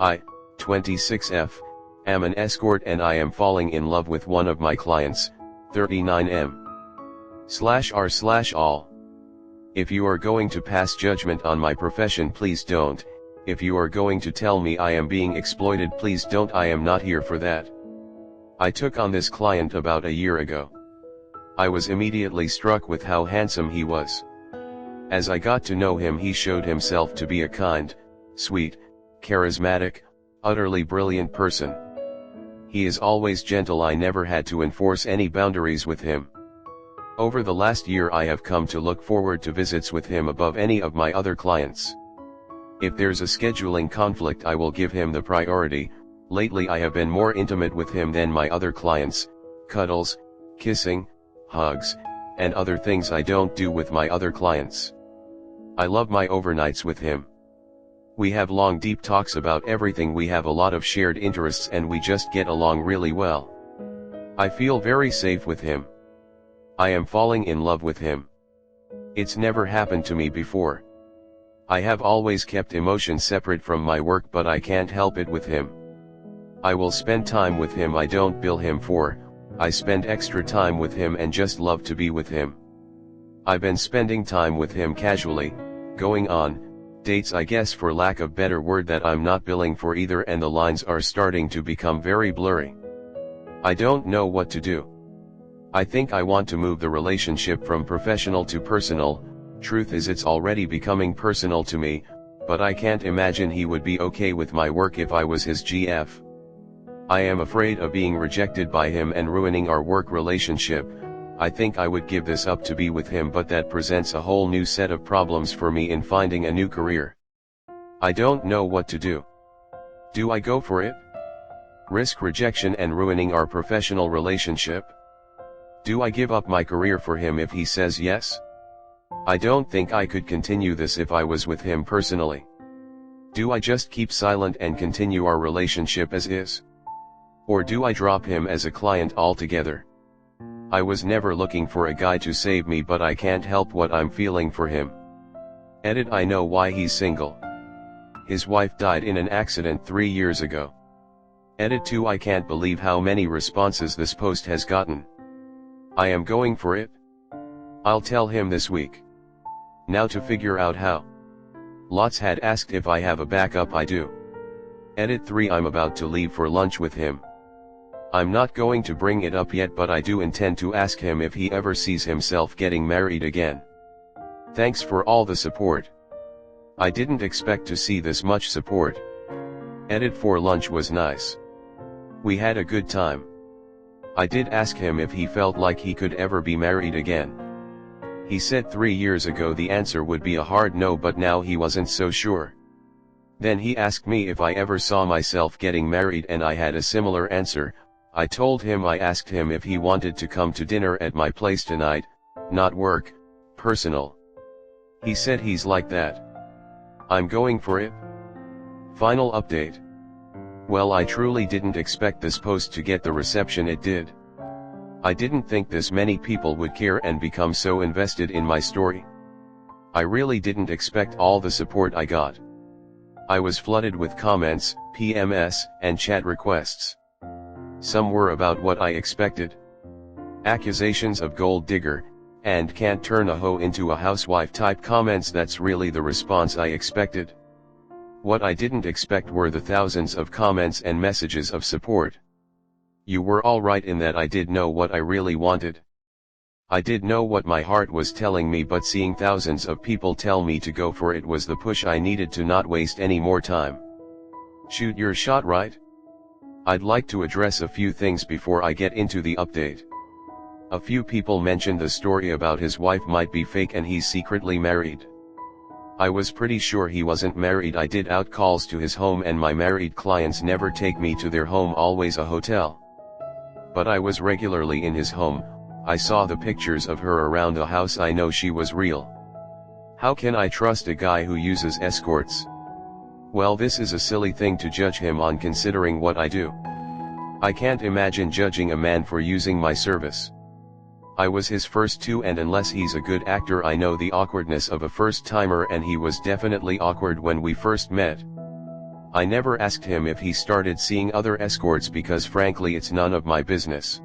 I, 26F, am an escort and I am falling in love with one of my clients, 39M/R/all. If you are going to pass judgment on my profession, please don't. If you are going to tell me I am being exploited, please don't. I am not here for that. I took on this client about a year ago. I was immediately struck with how handsome he was. As I got to know him, he showed himself to be a kind, sweet, charismatic, utterly brilliant person. He is always gentle. I never had to enforce any boundaries with him. Over the last year I have come to look forward to visits with him above any of my other clients. If there's a scheduling conflict, I will give him the priority. Lately I have been more intimate with him than my other clients, cuddles, kissing, hugs, and other things I don't do with my other clients. I love my overnights with him. We have long deep talks about everything. We have a lot of shared interests and we just get along really well. I feel very safe with him. I am falling in love with him. It's never happened to me before. I have always kept emotions separate from my work, but I can't help it with him. I will spend time with him. I don't bill him for, I spend extra time with him and just love to be with him. I've been spending time with him casually, going on dates, I guess, for lack of better word, that I'm not billing for either, and the lines are starting to become very blurry. I don't know what to do. I think I want to move the relationship from professional to personal. Truth is, it's already becoming personal to me, but I can't imagine he would be okay with my work if I was his GF. I am afraid of being rejected by him and ruining our work relationship. I think I would give this up to be with him, but that presents a whole new set of problems for me in finding a new career. I don't know what to do. Do I go for it? Risk rejection and ruining our professional relationship? Do I give up my career for him if he says yes? I don't think I could continue this if I was with him personally. Do I just keep silent and continue our relationship as is? Or do I drop him as a client altogether? I was never looking for a guy to save me, but I can't help what I'm feeling for him. Edit. I know why he's single. His wife died in an accident 3 years ago. Edit 2. I can't believe how many responses this post has gotten. I am going for it. I'll tell him this week. Now to figure out how. Lots had asked if I have a backup. I do. Edit 3. I'm about to leave for lunch with him. I'm not going to bring it up yet, but I do intend to ask him if he ever sees himself getting married again. Thanks for all the support. I didn't expect to see this much support. Edit 4. Lunch was nice. We had a good time. I did ask him if he felt like he could ever be married again. He said 3 years ago the answer would be a hard no, but now he wasn't so sure. Then he asked me if I ever saw myself getting married, and I had a similar answer. I told him I asked him if he wanted to come to dinner at my place tonight, not work, personal. He said he's like that. I'm going for it. Final update. Well, I truly didn't expect this post to get the reception it did. I didn't think this many people would care and become so invested in my story. I really didn't expect all the support I got. I was flooded with comments, PMS, and chat requests. Some were about what I expected. Accusations of gold digger, and can't turn a hoe into a housewife type comments. That's really the response I expected. What I didn't expect were the thousands of comments and messages of support. You were all right in that I did know what I really wanted. I did know what my heart was telling me, but seeing thousands of people tell me to go for it was the push I needed to not waste any more time. Shoot your shot, right? I'd like to address a few things before I get into the update. A few people mentioned the story about his wife might be fake and he's secretly married. I was pretty sure he wasn't married. I did out calls to his home and my married clients never take me to their home, always a hotel. But I was regularly in his home. I saw the pictures of her around the house. I know she was real. How can I trust a guy who uses escorts? Well, this is a silly thing to judge him on considering what I do. I can't imagine judging a man for using my service. I was his first two, and unless he's a good actor, I know the awkwardness of a first-timer, and he was definitely awkward when we first met. I never asked him if he started seeing other escorts because frankly it's none of my business.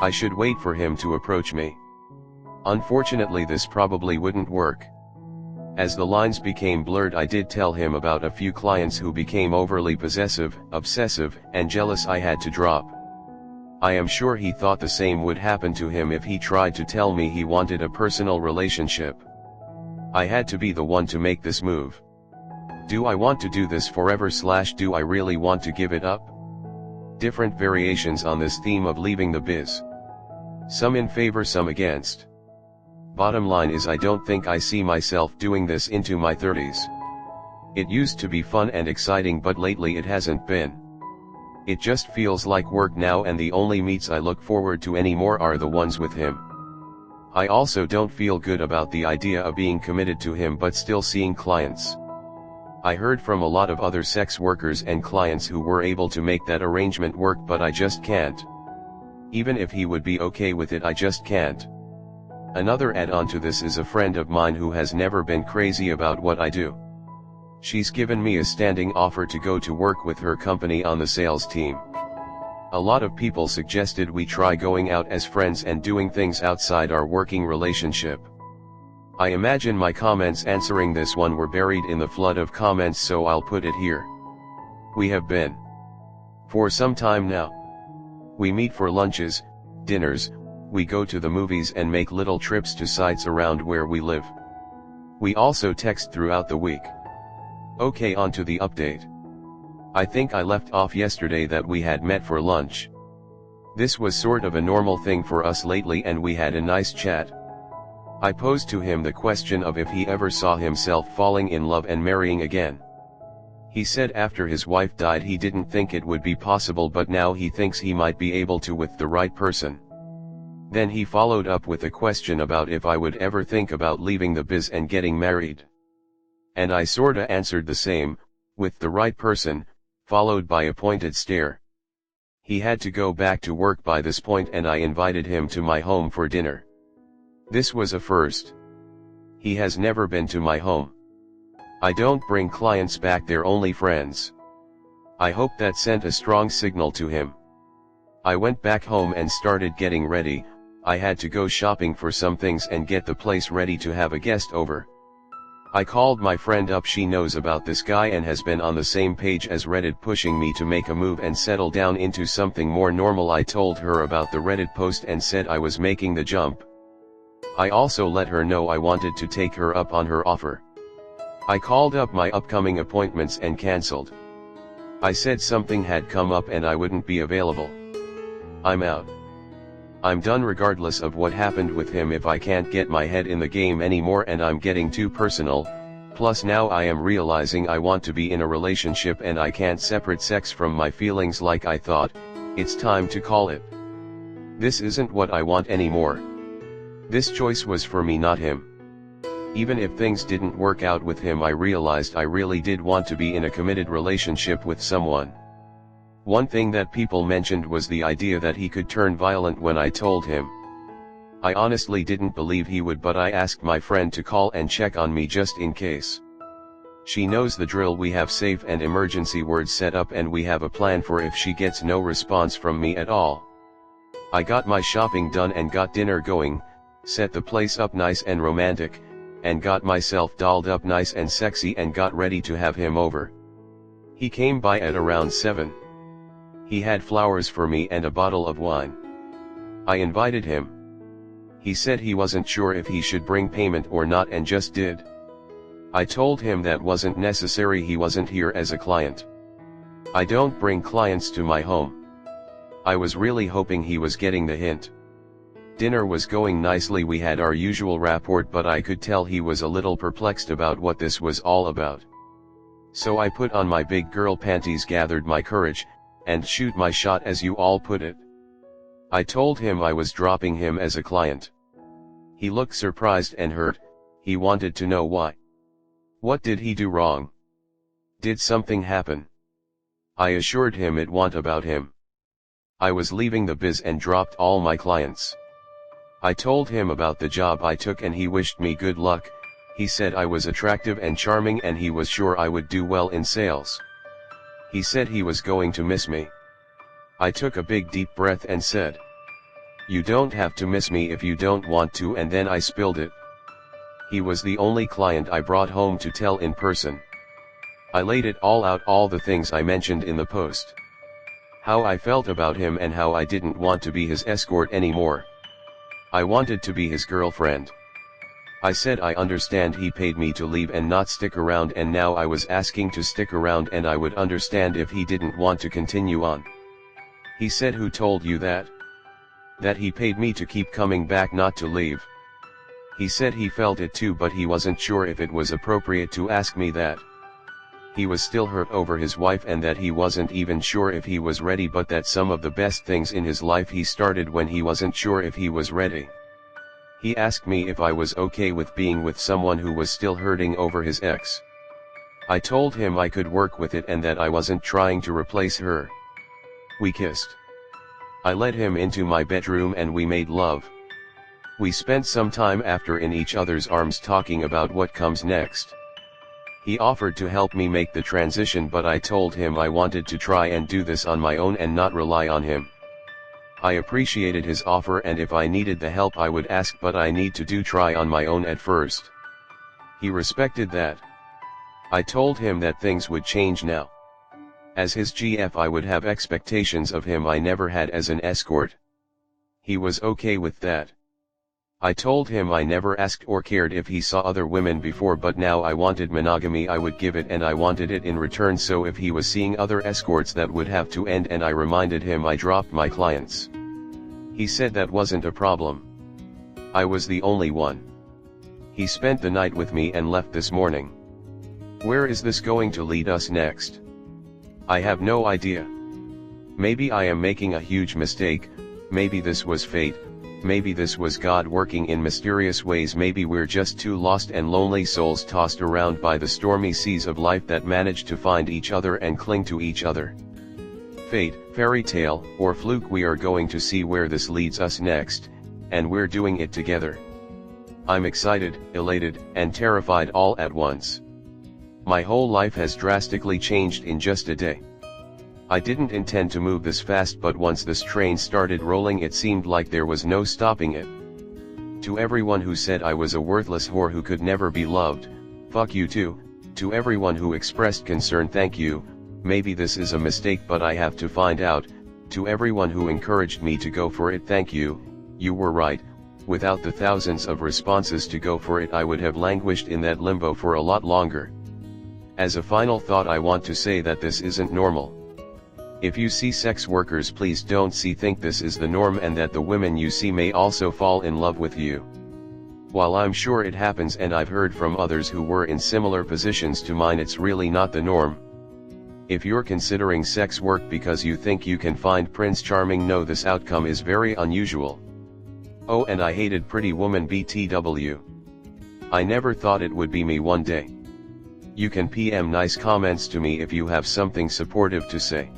I should wait for him to approach me. Unfortunately this probably wouldn't work. As the lines became blurred I did tell him about a few clients who became overly possessive, obsessive, and jealous I had to drop. I am sure he thought the same would happen to him if he tried to tell me he wanted a personal relationship. I had to be the one to make this move. Do I want to do this forever / do I really want to give it up? Different variations on this theme of leaving the biz. Some in favor, some against. Bottom line is I don't think I see myself doing this into my 30s. It used to be fun and exciting but lately it hasn't been. It just feels like work now and the only meets I look forward to anymore are the ones with him. I also don't feel good about the idea of being committed to him but still seeing clients. I heard from a lot of other sex workers and clients who were able to make that arrangement work but I just can't. Even if he would be okay with it I just can't. Another add-on to this is a friend of mine who has never been crazy about what I do. She's given me a standing offer to go to work with her company on the sales team. A lot of people suggested we try going out as friends and doing things outside our working relationship. I imagine my comments answering this one were buried in the flood of comments, so I'll put it here. We have been for some time now. We meet for lunches, dinners, we go to the movies and make little trips to sites around where we live. We also text throughout the week. Okay, on to the update. I think I left off yesterday that we had met for lunch. This was sort of a normal thing for us lately and we had a nice chat. I posed to him the question of if he ever saw himself falling in love and marrying again. He said after his wife died he didn't think it would be possible but now he thinks he might be able to with the right person. Then he followed up with a question about if I would ever think about leaving the biz and getting married. And I sorta answered the same, with the right person, followed by a pointed stare. He had to go back to work by this point and I invited him to my home for dinner. This was a first. He has never been to my home. I don't bring clients back, they're only friends. I hope that sent a strong signal to him. I went back home and started getting ready. I had to go shopping for some things and get the place ready to have a guest over. I called my friend up, she knows about this guy and has been on the same page as Reddit, pushing me to make a move and settle down into something more normal. I told her about the Reddit post and said I was making the jump. I also let her know I wanted to take her up on her offer. I called up my upcoming appointments and cancelled. I said something had come up and I wouldn't be available. I'm out. I'm done regardless of what happened with him. If I can't get my head in the game anymore and I'm getting too personal, plus now I am realizing I want to be in a relationship and I can't separate sex from my feelings like I thought, it's time to call it. This isn't what I want anymore. This choice was for me, not him. Even if things didn't work out with him, I realized I really did want to be in a committed relationship with someone. One thing that people mentioned was the idea that he could turn violent when I told him. I honestly didn't believe he would, but I asked my friend to call and check on me just in case. She knows the drill. We have safe and emergency words set up and we have a plan for if she gets no response from me at all. I got my shopping done and got dinner going, set the place up nice and romantic, and got myself dolled up nice and sexy and got ready to have him over. He came by at around 7. He had flowers for me and a bottle of wine. I invited him. He said he wasn't sure if he should bring payment or not and just did. I told him that wasn't necessary, he wasn't here as a client. I don't bring clients to my home. I was really hoping he was getting the hint. Dinner was going nicely, we had our usual rapport, but I could tell he was a little perplexed about what this was all about. So I put on my big girl panties, gathered my courage, and shoot my shot, as you all put it. I told him I was dropping him as a client. He looked surprised and hurt. He wanted to know why. What did he do wrong? Did something happen? I assured him it wasn't about him. I was leaving the biz and dropped all my clients. I told him about the job I took and he wished me good luck. He said I was attractive and charming and he was sure I would do well in sales. He said he was going to miss me. I took a big deep breath and said, "You don't have to miss me if you don't want to," and then I spilled it. He was the only client I brought home to tell in person. I laid it all out, all the things I mentioned in the post. How I felt about him and how I didn't want to be his escort anymore. I wanted to be his girlfriend. I said I understand he paid me to leave and not stick around, and now I was asking to stick around, and I would understand if he didn't want to continue on. He said, "Who told you that?" That he paid me to keep coming back, not to leave. He said he felt it too, but he wasn't sure if it was appropriate to ask me that. He was still hurt over his wife and that he wasn't even sure if he was ready, but that some of the best things in his life he started when he wasn't sure if he was ready. He asked me if I was okay with being with someone who was still hurting over his ex. I told him I could work with it and that I wasn't trying to replace her. We kissed. I led him into my bedroom and we made love. We spent some time after in each other's arms talking about what comes next. He offered to help me make the transition, but I told him I wanted to try and do this on my own and not rely on him. I appreciated his offer, and if I needed the help I would ask, but I need to try on my own at first. He respected that. I told him that things would change now. As his GF I would have expectations of him I never had as an escort. He was okay with that. I told him I never asked or cared if he saw other women before, but now I wanted monogamy. I would give it and I wanted it in return, so if he was seeing other escorts that would have to end, and I reminded him I dropped my clients. He said that wasn't a problem. I was the only one. He spent the night with me and left this morning. Where is this going to lead us next? I have no idea. Maybe I am making a huge mistake, maybe this was fate. Maybe this was God working in mysterious ways. Maybe we're just two lost and lonely souls tossed around by the stormy seas of life that managed to find each other and cling to each other. Fate, fairy tale, or fluke, we are going to see where this leads us next, and we're doing it together. I'm excited, elated, and terrified all at once. My whole life has drastically changed in just a day. I didn't intend to move this fast, but once this train started rolling it seemed like there was no stopping it. To everyone who said I was a worthless whore who could never be loved, fuck you too. To everyone who expressed concern, thank you. Maybe this is a mistake, but I have to find out. To everyone who encouraged me to go for it, thank you. You were right. Without the thousands of responses to go for it, I would have languished in that limbo for a lot longer. As a final thought, I want to say that this isn't normal. If you see sex workers, please don't think this is the norm, and that the women you see may also fall in love with you. While I'm sure it happens, and I've heard from others who were in similar positions to mine, it's really not the norm. If you're considering sex work because you think you can find Prince Charming, no, this outcome is very unusual. Oh, and I hated Pretty Woman BTW. I never thought it would be me one day. You can PM nice comments to me if you have something supportive to say.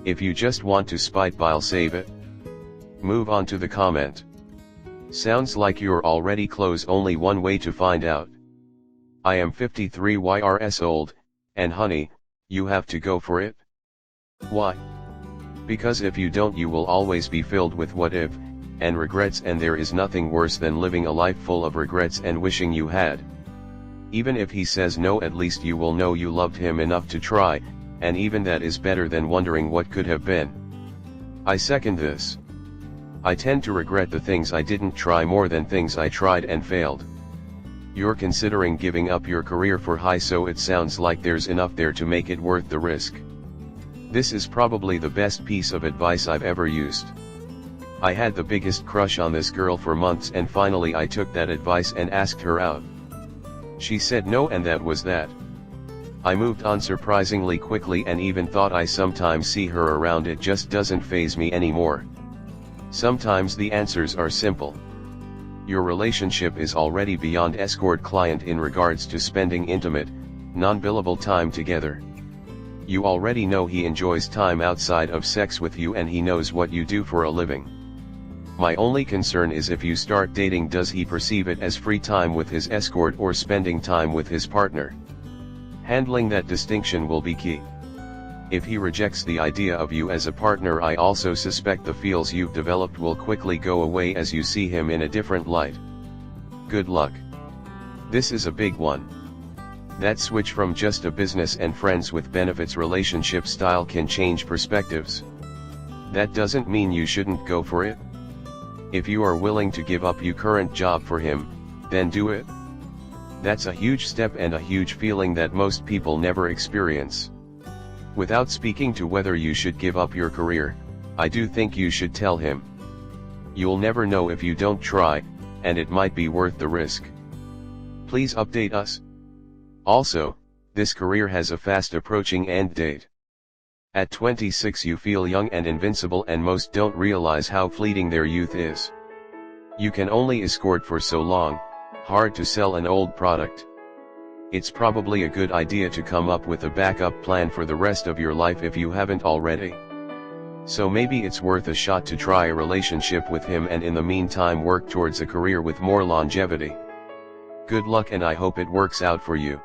If you just want to spite, I'll save it. Move on to the comment. Sounds like you're already close. Only one way to find out. I am 53 YRS old, and honey, you have to go for it. Why? Because if you don't, you will always be filled with what if, and regrets, and there is nothing worse than living a life full of regrets and wishing you had. Even if he says no, at least you will know you loved him enough to try. And even that is better than wondering what could have been. I second this. I tend to regret the things I didn't try more than things I tried and failed. You're considering giving up your career for high, so it sounds like there's enough there to make it worth the risk. This is probably the best piece of advice I've ever used. I had the biggest crush on this girl for months, and finally I took that advice and asked her out. She said no, and that was that. I moved on surprisingly quickly, and even thought I sometimes see her around. It just doesn't faze me anymore. Sometimes the answers are simple. Your relationship is already beyond escort client in regards to spending intimate, non-billable time together. You already know he enjoys time outside of sex with you, and he knows what you do for a living. My only concern is if you start dating, does he perceive it as free time with his escort or spending time with his partner? Handling that distinction will be key. If he rejects the idea of you as a partner, I also suspect the feels you've developed will quickly go away as you see him in a different light. Good luck. This is a big one. That switch from just a business and friends with benefits relationship style can change perspectives. That doesn't mean you shouldn't go for it. If you are willing to give up your current job for him, then do it. That's a huge step and a huge feeling that most people never experience. Without speaking to whether you should give up your career, I do think you should tell him. You'll never know if you don't try, and it might be worth the risk. Please update us. Also, this career has a fast approaching end date. At 26 you feel young and invincible, and most don't realize how fleeting their youth is. You can only escort for so long, hard to sell an old product. It's probably a good idea to come up with a backup plan for the rest of your life if you haven't already. So maybe it's worth a shot to try a relationship with him, and in the meantime work towards a career with more longevity. Good luck, and I hope it works out for you.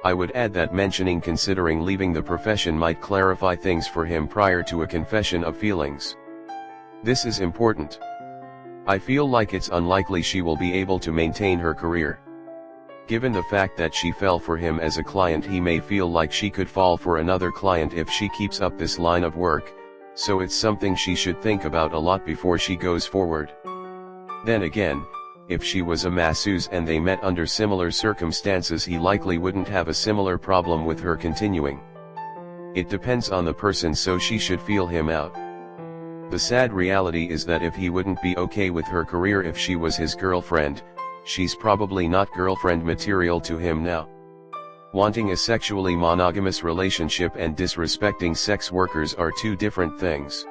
I would add that mentioning considering leaving the profession might clarify things for him prior to a confession of feelings. This is important. I feel like it's unlikely she will be able to maintain her career. Given the fact that she fell for him as a client, he may feel like she could fall for another client if she keeps up this line of work, so it's something she should think about a lot before she goes forward. Then again, if she was a masseuse and they met under similar circumstances, he likely wouldn't have a similar problem with her continuing. It depends on the person, so she should feel him out. The sad reality is that if he wouldn't be okay with her career if she was his girlfriend, she's probably not girlfriend material to him now. Wanting a sexually monogamous relationship and disrespecting sex workers are two different things.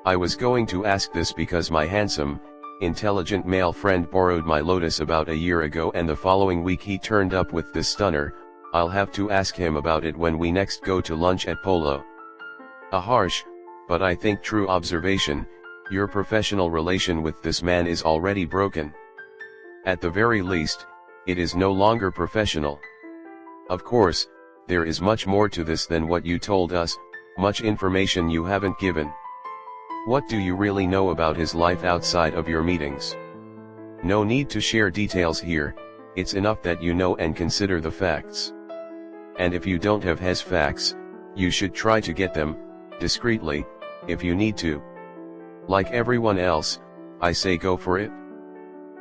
I was going to ask this because my handsome, intelligent male friend borrowed my Lotus about a year ago, and the following week he turned up with this stunner. I'll have to ask him about it when we next go to lunch at Polo. A harsh, but I think true observation: your professional relation with this man is already broken. At the very least, it is no longer professional. Of course, there is much more to this than what you told us, much information you haven't given. What do you really know about his life outside of your meetings? No need to share details here, it's enough that you know and consider the facts. And if you don't have his facts, you should try to get them, discreetly, if you need to. Like everyone else, I say go for it.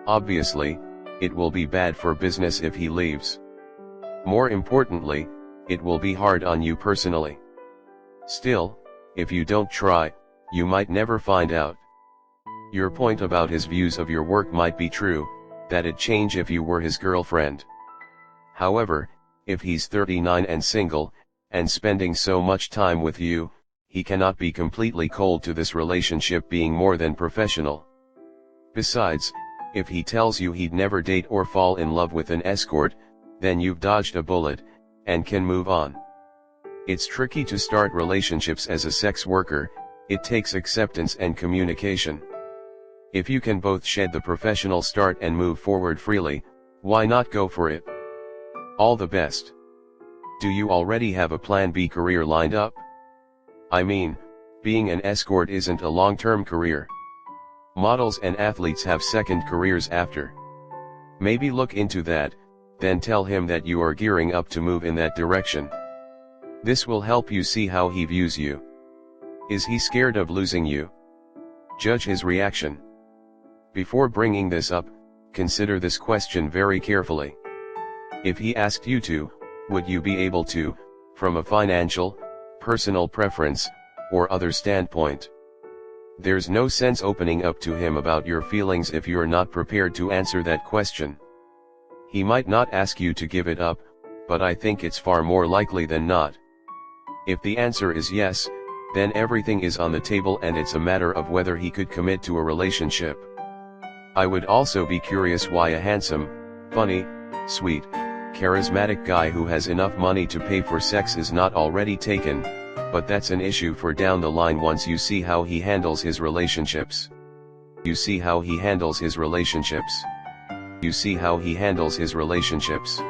Obviously, it will be bad for business if he leaves. More importantly, it will be hard on you personally. Still, if you don't try, you might never find out. Your point about his views of your work might be true, that'd change if you were his girlfriend. However, if he's 39 and single, and spending so much time with you, he cannot be completely cold to this relationship being more than professional. Besides, if he tells you he'd never date or fall in love with an escort, then you've dodged a bullet, and can move on. It's tricky to start relationships as a sex worker. It takes acceptance and communication. If you can both shed the professional start and move forward freely, why not go for it? All the best. Do you already have a Plan B career lined up? I mean, being an escort isn't a long-term career. Models and athletes have second careers after. Maybe look into that, then tell him that you are gearing up to move in that direction. This will help you see how he views you. Is he scared of losing you? Judge his reaction. Before bringing this up, consider this question very carefully. If he asked you to, would you be able to, from a financial, personal preference, or other standpoint? There's no sense opening up to him about your feelings if you're not prepared to answer that question. He might not ask you to give it up, but I think it's far more likely than not. If the answer is yes, then everything is on the table and it's a matter of whether he could commit to a relationship. I would also be curious why a handsome, funny, sweet, charismatic guy who has enough money to pay for sex is not already taken, but that's an issue for down the line once you see how he handles his relationships. You see how he handles his relationships. You see how he handles his relationships.